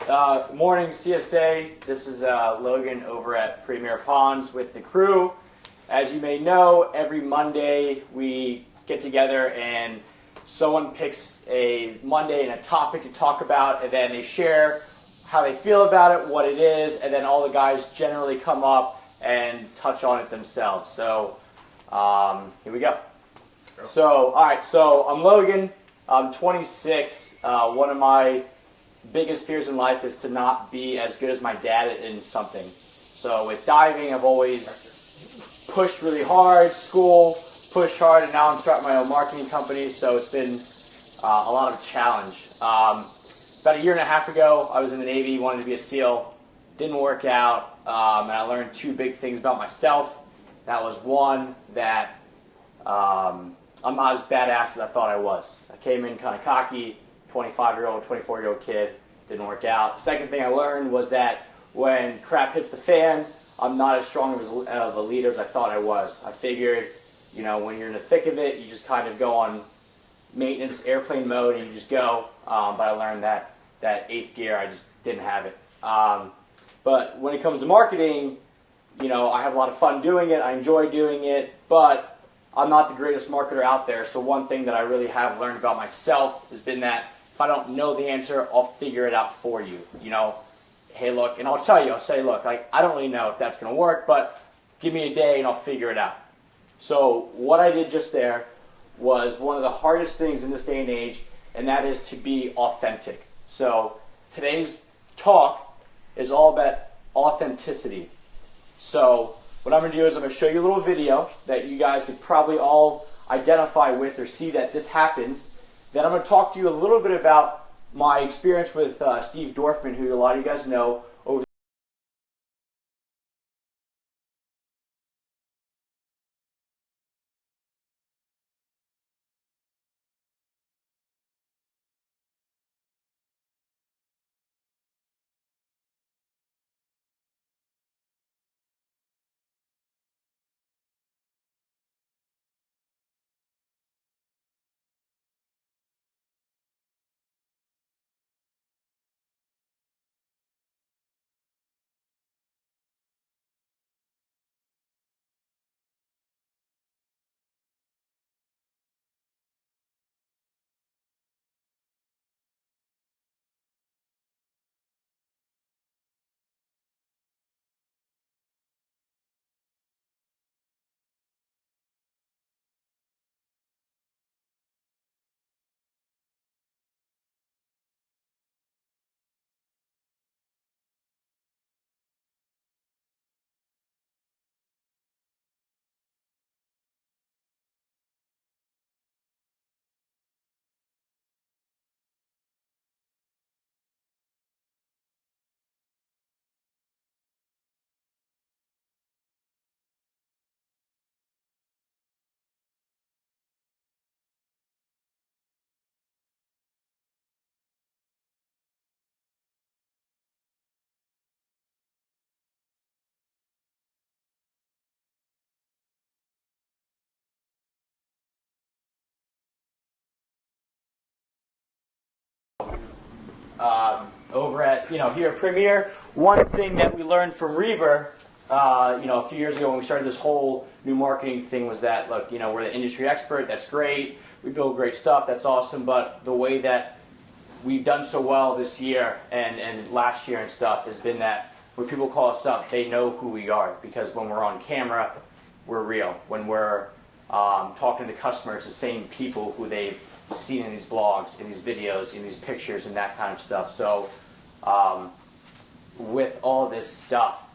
Morning CSA. This is Logan over at Premier Ponds with the crew. As you may know, every Monday we get together and someone picks a Monday and a topic to talk about, and then they share how they feel about it, what it is, and then all the guys generally come up and touch on it themselves. So here we go. So, all right, so I'm Logan. I'm 26. One of my biggest fears in life is to not be as good as my dad in something. So with diving, I've always pushed really hard, school, pushed hard, and now I'm starting my own marketing company, so it's been a lot of a challenge. About a year and a half ago, I was in the Navy, wanted to be a SEAL. Didn't work out, and I learned two big things about myself. That was one, that I'm not as badass as I thought I was. I came in kind of cocky, 25-year-old, 24-year-old kid, didn't work out. Second thing I learned was that when crap hits the fan, I'm not as strong of a leader as I thought I was. I figured, you know, when you're in the thick of it, you just kind of go on maintenance, airplane mode, and you just go. But I learned that eighth gear, I just didn't have it. But when it comes to marketing, you know, I have a lot of fun doing it. I enjoy doing it, but I'm not the greatest marketer out there. So one thing that I really have learned about myself has been that if I don't know the answer, I'll figure it out for you. You know, hey, look, and I'll say, look, like, I don't really know if that's going to work, but give me a day and I'll figure it out. So what I did just there was one of the hardest things in this day and age, and that is to be authentic. So today's talk is all about authenticity. So what I'm going to do is I'm going to show you a little video that you guys could probably all identify with or see that this happens. Then I'm going to talk to you a little bit about my experience with Steve Dorfman, who a lot of you guys know. Over at, here at Premier, one thing that we learned from Reber, a few years ago when we started this whole new marketing thing was that, look, we're the industry expert, that's great, we build great stuff, that's awesome, but the way that we've done so well this year and last year and stuff has been that when people call us up, they know who we are, because when we're on camera, we're real. When we're talking to customers, the same people who they've seen in these blogs, in these videos, in these pictures, and that kind of stuff. So with all this stuff,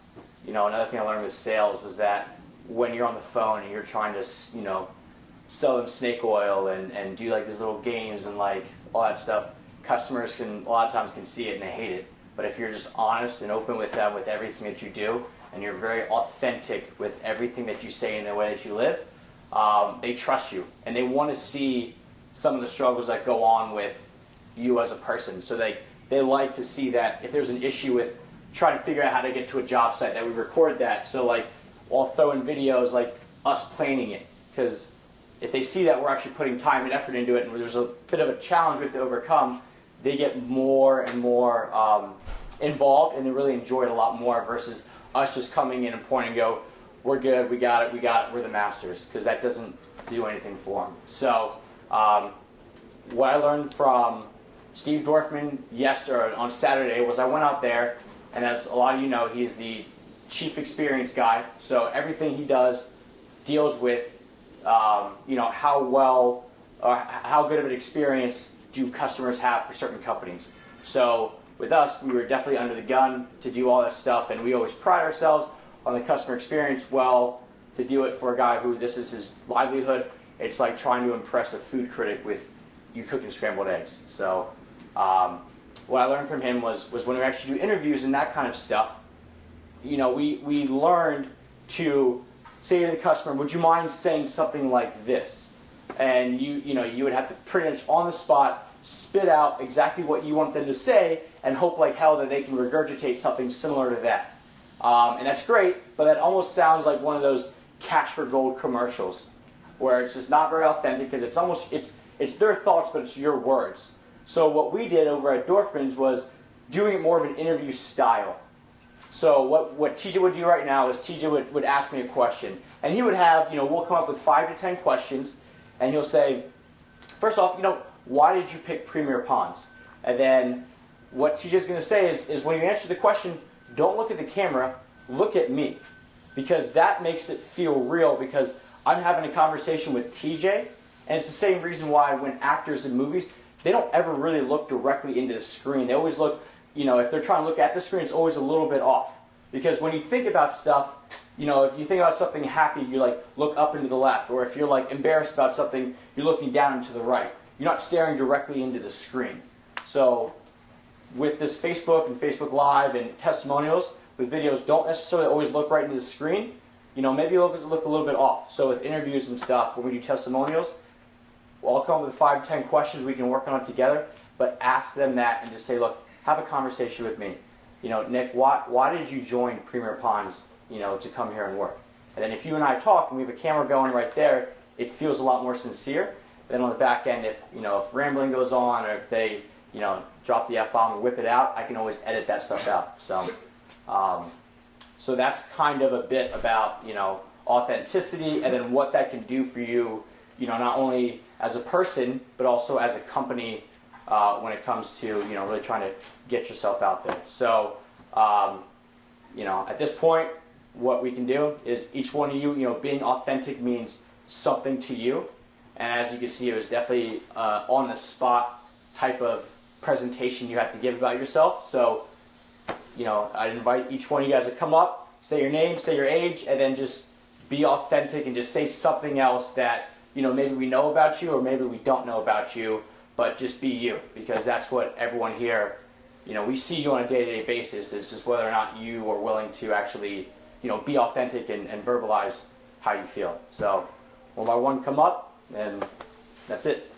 another thing I learned with sales was that when you're on the phone and you're trying to, sell them snake oil and do like these little games and like all that stuff, customers a lot of times can see it and they hate it. But if you're just honest and open with them with everything that you do, and you're very authentic with everything that you say and the way that you live, they trust you and they want to see some of the struggles that go on with you as a person. So they like to see that if there's an issue with trying to figure out how to get to a job site, that we record that. So like I'll throw in videos like us planning it, because if they see that we're actually putting time and effort into it and there's a bit of a challenge we have to overcome, they get more and more involved, and they really enjoy it a lot more versus us just coming in and pointing and go, we're good, we got it, we're the masters, because that doesn't do anything for them. So what I learned from Steve Dorfman on Saturday was I went out there, and as a lot of you know, he's the chief experience guy, so everything he does deals with how well or how good of an experience do customers have for certain companies. So with us, we were definitely under the gun to do all that stuff, and we always pride ourselves on the customer experience. Well, to do it for a guy who this is his livelihood, it's like trying to impress a food critic with you cooking scrambled eggs. So what I learned from him was when we actually do interviews and that kind of stuff, we learned to say to the customer, would you mind saying something like this? And you would have to pretty much on the spot spit out exactly what you want them to say and hope like hell that they can regurgitate something similar to that. And that's great, but that almost sounds like one of those Cash for Gold commercials where it's just not very authentic because it's their thoughts, but it's your words. So what we did over at Dorfman's was doing it more of an interview style. So what TJ would do right now is TJ would ask me a question, and he would have, we'll come up with 5 to 10 questions, and he'll say, first off, why did you pick Premier Ponds? And then what TJ's going to say is when you answer the question, don't look at the camera, look at me. Because that makes it feel real, because I'm having a conversation with TJ, and it's the same reason why when actors in movies, they don't ever really look directly into the screen. They always look, if they're trying to look at the screen, it's always a little bit off. Because when you think about stuff, if you think about something happy, you look up and to the left. Or if you're embarrassed about something, you're looking down and to the right. You're not staring directly into the screen. So with this Facebook and Facebook Live and testimonials, with videos, don't necessarily always look right into the screen. Maybe look a little bit off. So with interviews and stuff, when we do testimonials, I'll come up with 5 to 10 questions we can work on it together, but ask them that and just say, look, have a conversation with me. Nick, why did you join Premier Ponds, to come here and work? And then if you and I talk and we have a camera going right there, it feels a lot more sincere. Then on the back end, if rambling goes on or if they, drop the F-bomb and whip it out, I can always edit that stuff out. So that's kind of a bit about, authenticity and then what that can do for you, not only as a person, but also as a company when it comes to, really trying to get yourself out there. So, at this point, what we can do is each one of you, being authentic means something to you. And as you can see, it was definitely on the spot type of presentation you have to give about yourself. So, I'd invite each one of you guys to come up, say your name, say your age, and then just be authentic and just say something else that, maybe we know about you or maybe we don't know about you, but just be you, because that's what everyone here, we see you on a day-to-day basis. It's just whether or not you are willing to actually, be authentic and verbalize how you feel. So, one by one come up, and that's it.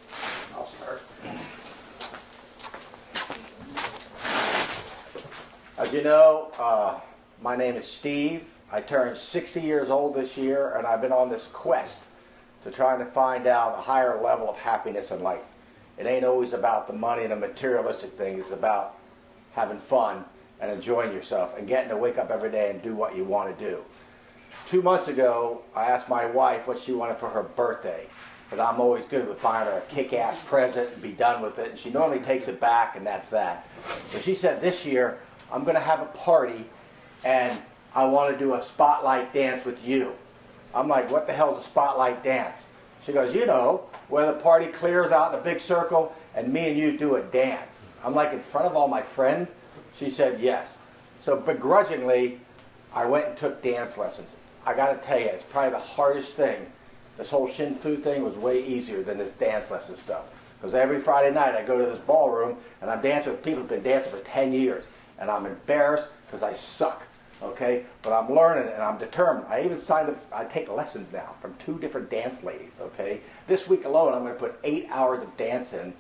I'll start. As you know, my name is Steve. I turned 60 years old this year, and I've been on this quest to try to find out a higher level of happiness in life. It ain't always about the money and the materialistic things. It's about having fun and enjoying yourself and getting to wake up every day and do what you want to do. 2 months ago, I asked my wife what she wanted for her birthday, because I'm always good with buying her a kick-ass present and be done with it, and she normally takes it back, and that's that. So she said, this year, I'm going to have a party, and I want to do a spotlight dance with you. I'm like, what the hell's a spotlight dance? She goes, where the party clears out in a big circle, and me and you do a dance. I'm like, in front of all my friends? She said, yes. So begrudgingly, I went and took dance lessons. I got to tell you, it's probably the hardest thing. This whole Shin Fu thing was way easier than this dance lesson stuff. Because every Friday night, I go to this ballroom, and I'm dancing with people who've been dancing for 10 years. And I'm embarrassed because I suck, okay? But I'm learning and I'm determined. I even signed up, I take lessons now from 2 different dance ladies, okay? This week alone, I'm going to put 8 hours of dance in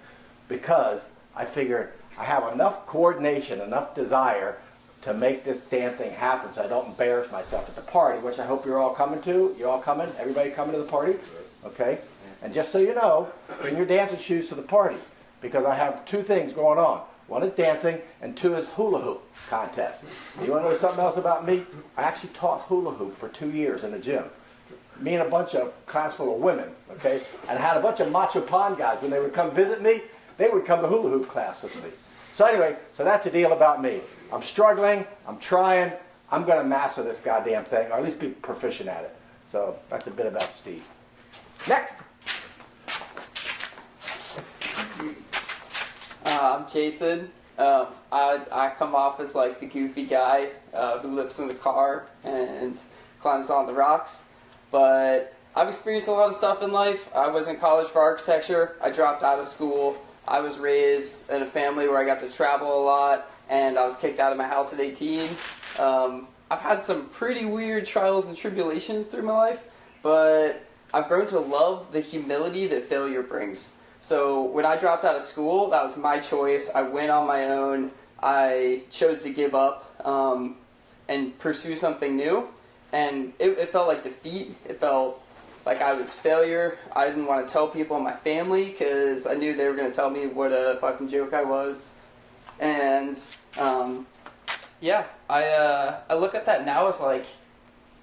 because I figured I have enough coordination, enough desire to make this damn thing happen so I don't embarrass myself at the party, which I hope you're all coming to. You're all coming? Everybody coming to the party? Okay? And just so you know, bring your dancing shoes to the party because I have 2 things going on. One is dancing, and two is hula hoop contest. You want to know something else about me? I actually taught hula hoop for 2 years in the gym. Me and a bunch of class full of women, okay? And I had a bunch of Macho Pond guys. When they would come visit me, they would come to hula hoop class with me. So anyway, so that's the deal about me. I'm struggling, I'm trying, I'm going to master this goddamn thing, or at least be proficient at it. So that's a bit about Steve. Next. I'm Jason. I come off as like the goofy guy who lives in the car and climbs on the rocks. But I've experienced a lot of stuff in life. I was in college for architecture. I dropped out of school. I was raised in a family where I got to travel a lot, and I was kicked out of my house at 18. I've had some pretty weird trials and tribulations through my life, but I've grown to love the humility that failure brings. So when I dropped out of school, that was my choice. I went on my own. I chose to give up and pursue something new. And it felt like defeat. It felt like I was failure. I didn't want to tell people in my family because I knew they were going to tell me what a fucking joke I was. And yeah, I look at that now as like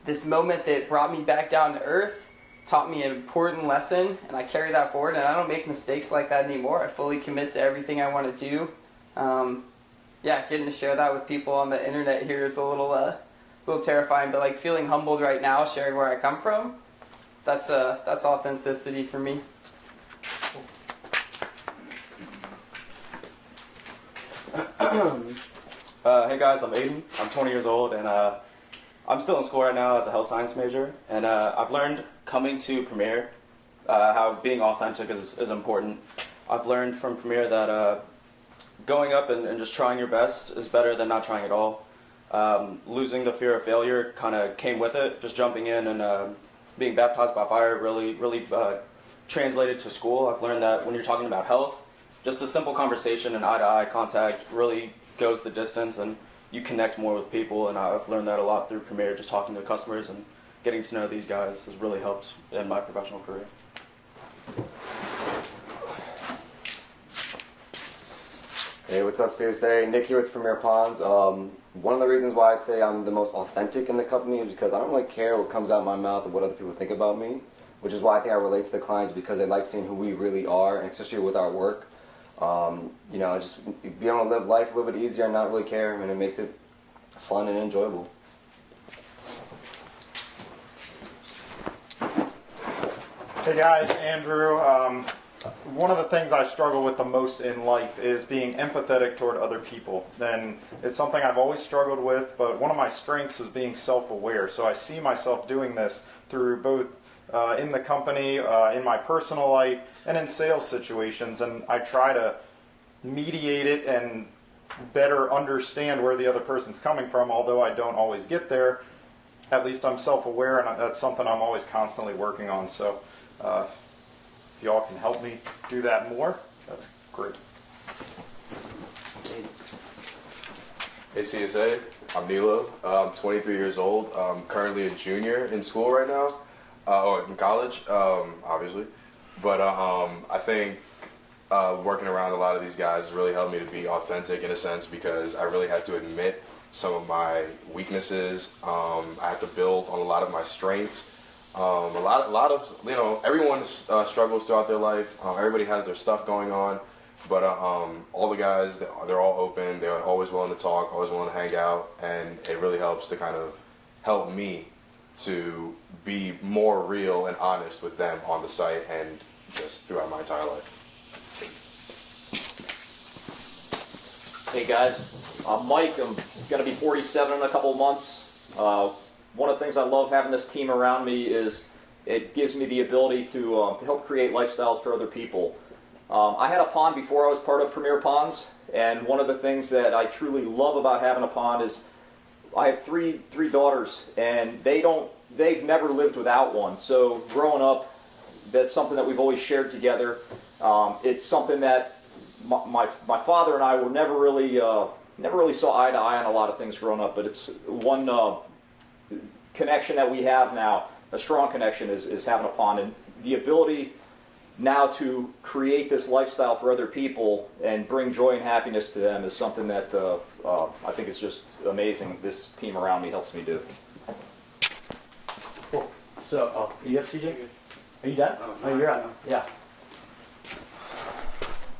this moment that brought me back down to earth, taught me an important lesson, and I carry that forward, and I don't make mistakes like that anymore. I fully commit to everything I want to do. Yeah, getting to share that with people on the internet here is a little terrifying, but like feeling humbled right now, sharing where I come from, that's authenticity for me. Hey guys, I'm Aiden. I'm 20 years old, and I'm still in school right now as a health science major. And I've learned coming to Premier how being authentic is important. I've learned from Premier that going up and just trying your best is better than not trying at all. Losing the fear of failure kind of came with it. Just jumping in and being baptized by fire really translated to school. I've learned that when you're talking about health, just a simple conversation and eye-to-eye contact really goes the distance, and you connect more with people. And I've learned that a lot through Premier. Just talking to customers and getting to know these guys has really helped in my professional career. Hey, what's up, CSA? Nick here with Premier Ponds. One of the reasons why I'd say I'm the most authentic in the company is because I don't really care what comes out of my mouth or what other people think about me, which is why I think I relate to the clients, because they like seeing who we really are, and especially with our work. Just being able to live life a little bit easier and not really care, and it makes it fun and enjoyable. Hey guys, Andrew. One of the things I struggle with the most in life is being empathetic toward other people. And it's something I've always struggled with, but one of my strengths is being self-aware. So I see myself doing this through both in the company, in my personal life, and in sales situations. And I try to mediate it and better understand where the other person's coming from, although I don't always get there. At least I'm self-aware, and that's something I'm always constantly working on. So if y'all can help me do that more, that's great. Hey CSA, I'm Nilo. I'm 23 years old. I'm currently a junior in school right now, or in college, obviously. But I think working around a lot of these guys has really helped me to be authentic in a sense, because I really had to admit some of my weaknesses. I have to build on a lot of my strengths. A lot of everyone struggles throughout their life. Everybody has their stuff going on, but all the guys, they're all open. They're always willing to talk, always willing to hang out, and it really helps to kind of help me to be more real and honest with them on the site and just throughout my entire life. Hey guys, I'm Mike. I'm going to be 47 in a couple of months. One of the things I love having this team around me is it gives me the ability to help create lifestyles for other people. I had a pond before I was part of Premier Ponds, and one of the things that I truly love about having a pond is I have three daughters, and they've never lived without one. So growing up, that's something that we've always shared together. It's something that my father and I were never really saw eye to eye on a lot of things growing up, but it's one connection that we have now, a strong connection, is having a pond, and the ability now to create this lifestyle for other people and bring joy and happiness to them is something that I think is just amazing. This team around me helps me do. Cool. So, are you up, TJ? Are you done? Oh, you're up. Yeah.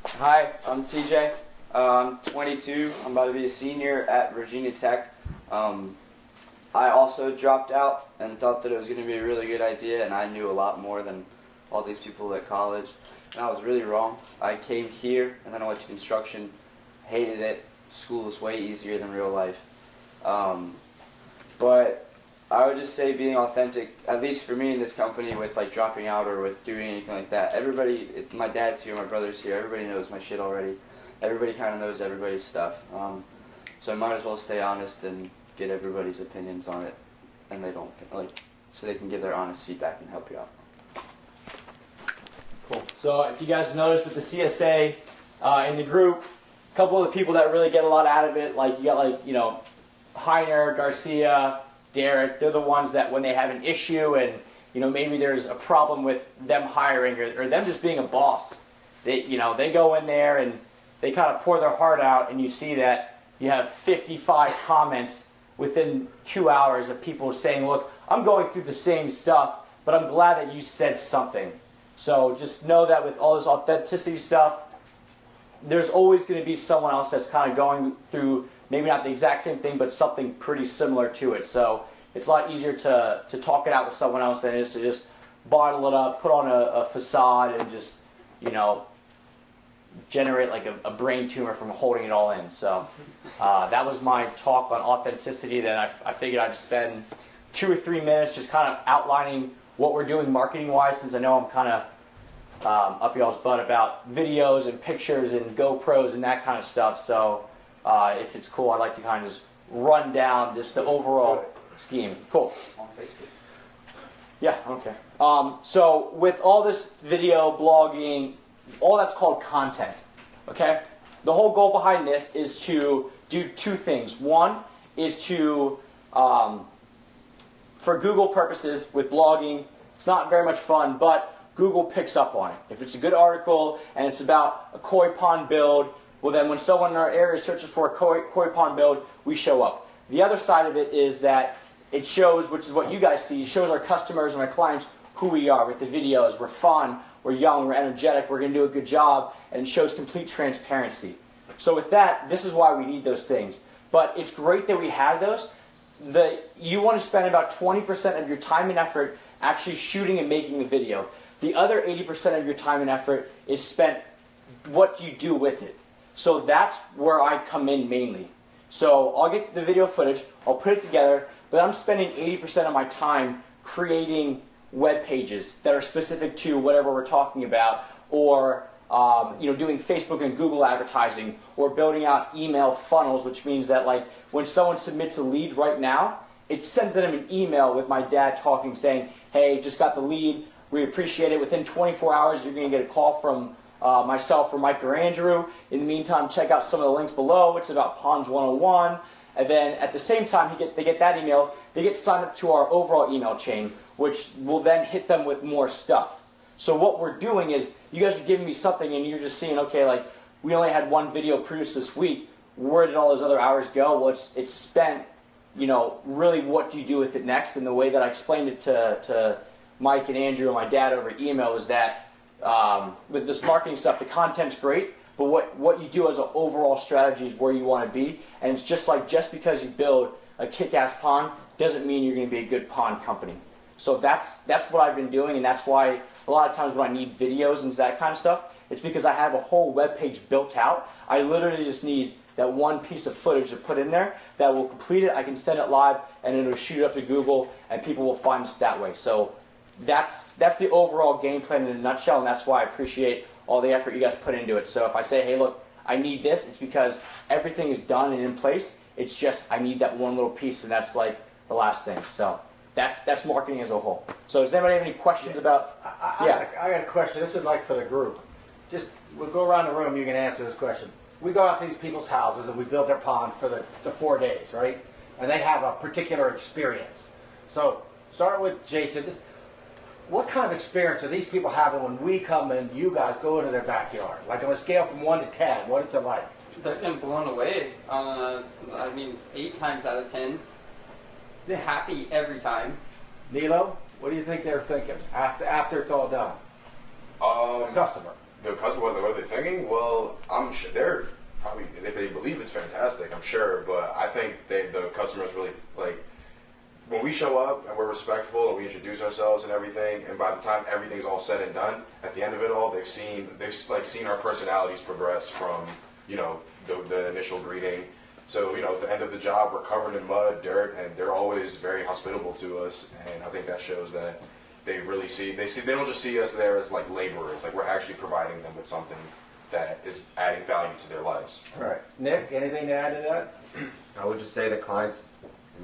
Hi, I'm TJ. I'm 22. I'm about to be a senior at Virginia Tech. I also dropped out and thought that it was going to be a really good idea, and I knew a lot more than all these people at college. And I was really wrong. I came here, and then I went to construction, hated it. School was way easier than real life. But I would just say being authentic, at least for me in this company, with like dropping out or with doing anything like that. Everybody, my dad's here, my brother's here, everybody knows my shit already. Everybody kind of knows everybody's stuff. So I might as well stay honest and get everybody's opinions on it, and they don't so they can give their honest feedback and help you out. Cool. So if you guys noticed with the CSA in the group, a couple of the people that really get a lot out of it, like you got Heiner, Garcia, Derek, they're the ones that when they have an issue and maybe there's a problem with them hiring or them just being a boss, they go in there and they kind of pour their heart out, and you see that you have 55 comments within 2 hours of people saying, look, I'm going through the same stuff, but I'm glad that you said something. So just know that with all this authenticity stuff, there's always going to be someone else that's kind of going through maybe not the exact same thing, but something pretty similar to it. So it's a lot easier to talk it out with someone else than it is to just bottle it up, put on a facade, and just, generate like a brain tumor from holding it all in. So that was my talk on authenticity. Then I figured I'd spend 2 or 3 minutes just kind of outlining what we're doing marketing-wise, since I know I'm kind of up y'all's butt about videos and pictures and GoPros and that kind of stuff. So if it's cool, I'd like to kind of just run down just the overall scheme. Cool. On Facebook. Yeah, okay. So with all this video, blogging, all that's called content, okay? The whole goal behind this is to do 2 things. One is to, for Google purposes with blogging, it's not very much fun, but Google picks up on it. If it's a good article and it's about a koi pond build, well then when someone in our area searches for a koi pond build, we show up. The other side of it is that it shows, which is what you guys see, shows our customers and our clients who we are with the videos. We're fun, we're young, we're energetic, we're going to do a good job, and it shows complete transparency. So with that, this is why we need those things. But it's great that we have those. You want to spend about 20% of your time and effort actually shooting and making the video. The other 80% of your time and effort is spent what you do with it. So that's where I come in mainly. So I'll get the video footage, I'll put it together, but I'm spending 80% of my time creating web pages that are specific to whatever we're talking about, or doing Facebook and Google advertising, or building out email funnels, which means that like when someone submits a lead right now, it sends them an email with my dad talking, saying, hey, just got the lead, we appreciate it. Within 24 hours, you're going to get a call from myself or Mike or Andrew. In the meantime, check out some of the links below. It's about Ponds 101. And then at the same time they get that email, they get signed up to our overall email chain, which will then hit them with more stuff. So what we're doing is, you guys are giving me something and you're just seeing, okay, like we only had 1 video produced this week. Where did all those other hours go? Well, it's spent, really what do you do with it next? And the way that I explained it to Mike and Andrew and my dad over email is that with this marketing stuff, the content's great, but what you do as an overall strategy is where you want to be. And it's just because you build a kick-ass pond doesn't mean you're going to be a good pond company. So that's what I've been doing, and that's why a lot of times when I need videos and that kind of stuff, it's because I have a whole web page built out. I literally just need that one piece of footage to put in there that will complete it. I can send it live, and it'll shoot it up to Google, and people will find us that way. So that's the overall game plan in a nutshell, and that's why I appreciate all the effort you guys put into it. So if I say, hey, look, I need this, it's because everything is done and in place. It's just I need that one little piece, and that's like the last thing. So that's marketing as a whole. So does anybody have any questions about? I got a question. This is like for the group. Just we'll go around the room. You can answer this question. We go out to these people's houses and we build their pond for the 4 days, right? And they have a particular experience. So start with Jason. what kind of experience are these people having when we come and you guys go into their backyard? Like on a scale from 1 to 10, what is it like? They're getting blown away on, 8 times out of 10. They're happy every time. Nilo, what do you think they're thinking after it's all done? The customer. The customer, what are they thinking? Well, I'm sure they're probably, they believe it's fantastic, I'm sure, but I think the customers really, like, when we show up and we're respectful and we introduce ourselves and everything, and by the time everything's all said and done, at the end of it all, they've seen our personalities progress from, you know, the initial greeting. So, you know, at the end of the job, we're covered in mud, dirt, and they're always very hospitable to us, and I think that shows that they really they don't just see us there as like laborers, like we're actually providing them with something that is adding value to their lives. All right. Nick, anything to add to that? I would just say that clients,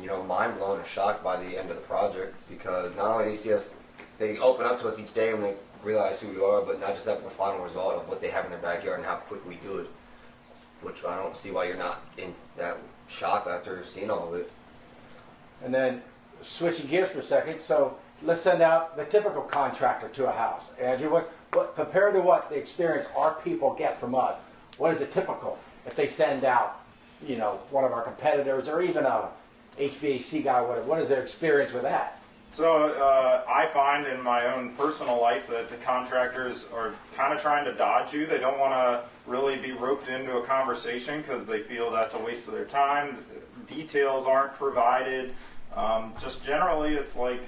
you know, mind blown or shocked by the end of the project, because not only they see us, they open up to us each day and they realize who we are, but not just that, but the final result of what they have in their backyard and how quick we do it. Which I don't see why you're not in that shock after seeing all of it. And then switching gears for a second, so let's send out the typical contractor to a house. Andrew, what compared to what the experience our people get from us, what is it typical if they send out, you know, one of our competitors or even a HVAC guy, what is their experience with that? So I find in my own personal life that the contractors are kind of trying to dodge you. They don't want to really be roped into a conversation because they feel that's a waste of their time. Details aren't provided. Just generally, it's like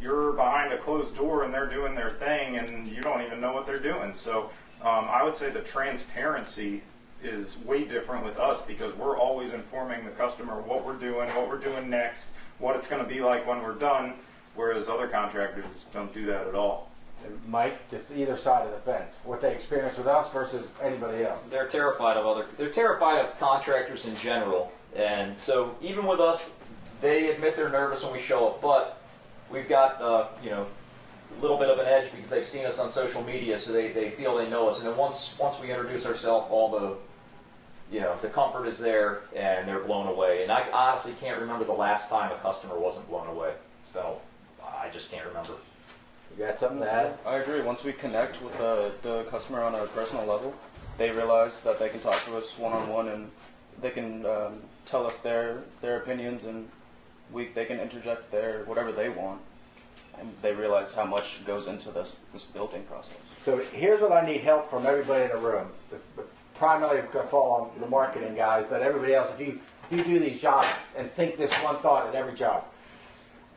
you're behind a closed door and they're doing their thing and you don't even know what they're doing. So I would say the transparency is way different with us because we're always informing the customer what we're doing next, what it's going to be like when we're done, whereas other contractors don't do that at all. And Mike, just either side of the fence, what they experience with us versus anybody else. They're terrified of contractors in general, and so even with us, they admit they're nervous when we show up, but we've got you know, a little bit of an edge because they've seen us on social media, so they feel they know us, and then once we introduce ourselves, all the comfort is there and they're blown away. And I honestly can't remember the last time a customer wasn't blown away. I just can't remember. You got something to add? I agree. Once we connect with the customer on a personal level, they realize that they can talk to us one-on-one and they can tell us their opinions, and they can interject whatever they want, and they realize how much goes into this building process. So here's what I need help from everybody in the room. Primarily going to fall on the marketing guys, but everybody else, if you do these jobs and think this one thought at every job.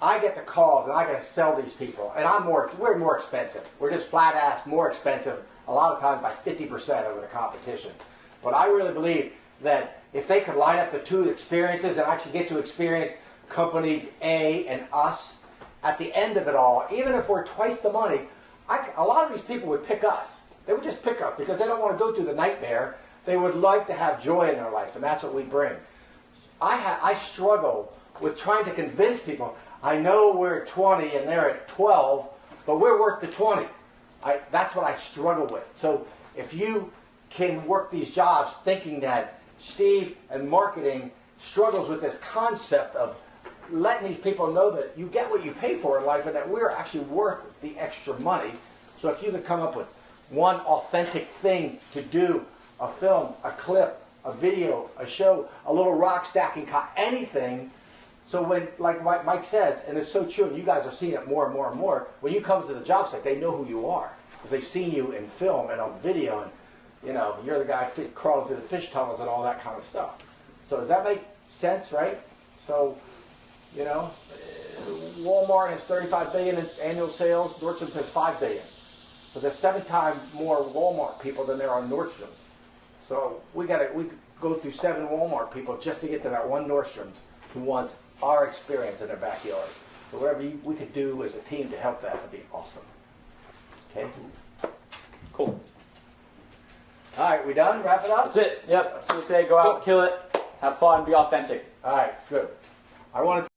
I get the calls and I got to sell these people, and we're more expensive. We're just flat ass more expensive a lot of times by 50% over the competition. But I really believe that if they could line up the two experiences and actually get to experience company A and us at the end of it all, even if we're twice the money, a lot of these people would pick us. They would just pick us because they don't want to go through the nightmare. They would like to have joy in their life, and that's what we bring. I struggle with trying to convince people. I know we're at 20 and they're at 12, but we're worth the 20. That's what I struggle with. So if you can work these jobs thinking that Steve and marketing struggles with this concept of letting these people know that you get what you pay for in life and that we're actually worth the extra money. So if you could come up with one authentic thing to do, a film, a clip, a video, a show, a little rock stacking, anything. So when, like Mike says, and it's so true, and you guys are seeing it more and more and more, when you come to the job site, they know who you are. Because they've seen you in film and on video, and you know, you're the guy crawling through the fish tunnels and all that kind of stuff. So does that make sense, right? So, you know, Walmart has 35 billion in annual sales, Nordstrom has 5 billion. So there's 7 times more Walmart people than there are Nordstroms. So we go through 7 Walmart people just to get to that one Nordstrom's who wants our experience in their backyard. So whatever we could do as a team to help that would be awesome. Okay? Cool. All right, we done? Wrap it up? That's it. Yep. So say go out, kill it, have fun, be authentic. All right, good. I want to